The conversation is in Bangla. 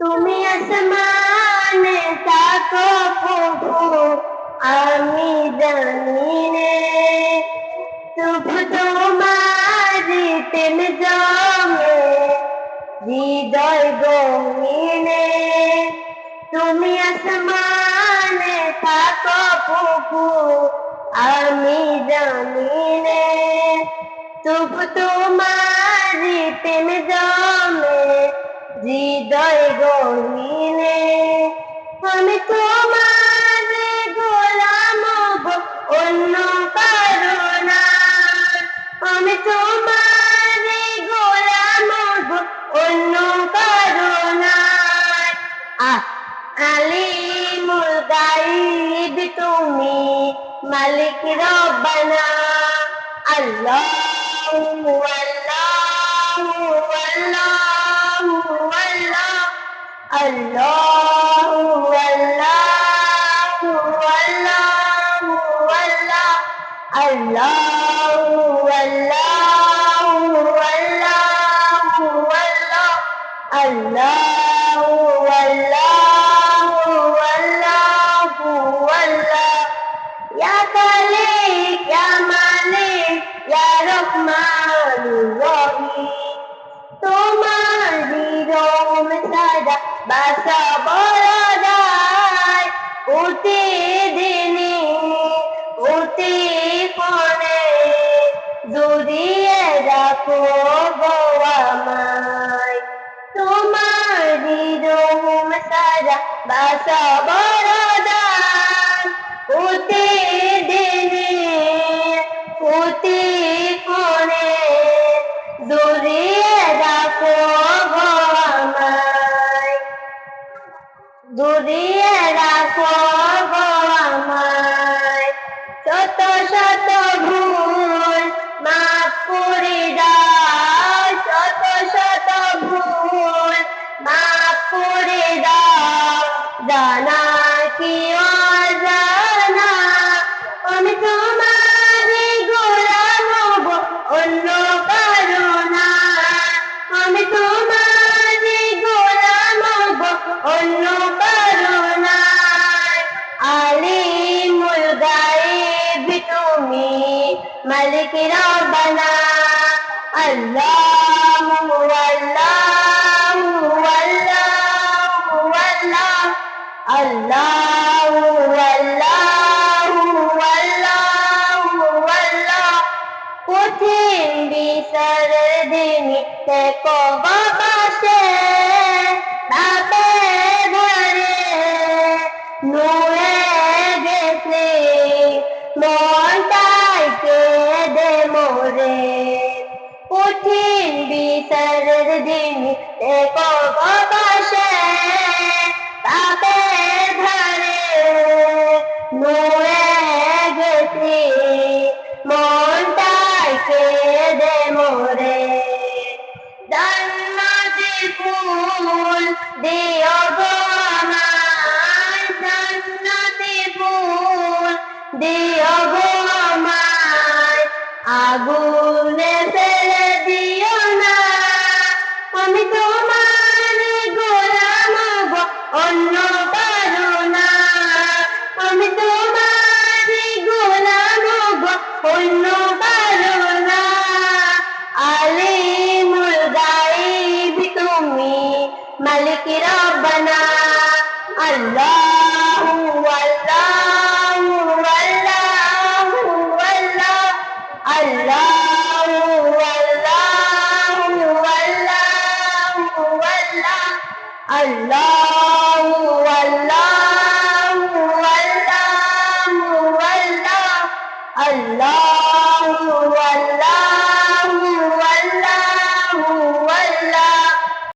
তুমি আসমানে থাকো প্রভু, আমি জানি নে। তবু তোমারি প্রেম জমে হৃদয় গহীনে। তুমি আসমানে থাকো প্রভু, আমি জানি নে। তবু তোমারি প্রেম জমে হৃদয় গহীনে। আমি তোমার গোলাম গো, অন্য কারো না। আমি তোমার গোলাম গো, অন্য কারো না। আলিমুল গাইব তুমি, মালিক রব্বানা। আল্লাহু আল্লাহু আল্লাহু আল্লাহ। আল্লাহু আল্লাহু আল্লাহু আল্লাহ। আল্লাহু আল্লাহু আল্লাহু আল্লাহ। আল্লাহু আল্লাহু আল্লাহু আল্লাহ। ইয়া খালিক ইয়া মালিক ইয়া রহমানুর রহিম। তোমারি রহম ছাড়া বাসা বড় দায়। প্রতিদিনই প্রতি ক্ষণে জড়িয়ে রাখো গো আমায়। তোমারি রহম ছাড়া বাসা বড় দায়। প্রতিদিনই প্রতি ক্ষণে জড়িয়ে রাখো গো আমায়। জড়িয়ে রাখো গো আমায়। শত শত ভুল মাফ করে দাও। শত শত ভুল মাফ করে দাও। জানা কি অজানা, আমি তোমার গোলাম গো, অন্য কারো না। আমি তোমার গোলাম গো, অন্য কারো না। আলিমুল গাইব তুমি, মালিক রব্বানা। আল্লাহু আল্লাহু আল্লাহু আল্লাহ। আল্লাহু আল্লাহু আল্লাহু আল্লাহ। কঠিন বিচারের দিন থেকো গো পাশে, তাতে ঘরে নুয়ে গেছে মনটাই কেঁদে মোরে। কঠিন বিচারের দিন থেকো গো পাশে, তাতে ঘরে নুয়ে গেছে মনটাই কেঁদে মোরে। জান্নাতি ফুল দিও গো আমায়। জান্নাতি ফুল দিও গো আমায়। আগুনে ফেলে দিও না। আমি তোমার গোলাম গো, অন্য কারো না। আমি তোমার গোলাম গো, অন্য কারো না। আলিমুল গাইব তুমি, মালিক রব্বানা। আল্লাহু আল্লাহু আল্লাহু আল্লাহ। আল্লাহু আল্লাহু আল্লাহু আল্লাহ। আল্লাহু আল্লাহু আল্লাহু আল্লাহ। আল্লাহু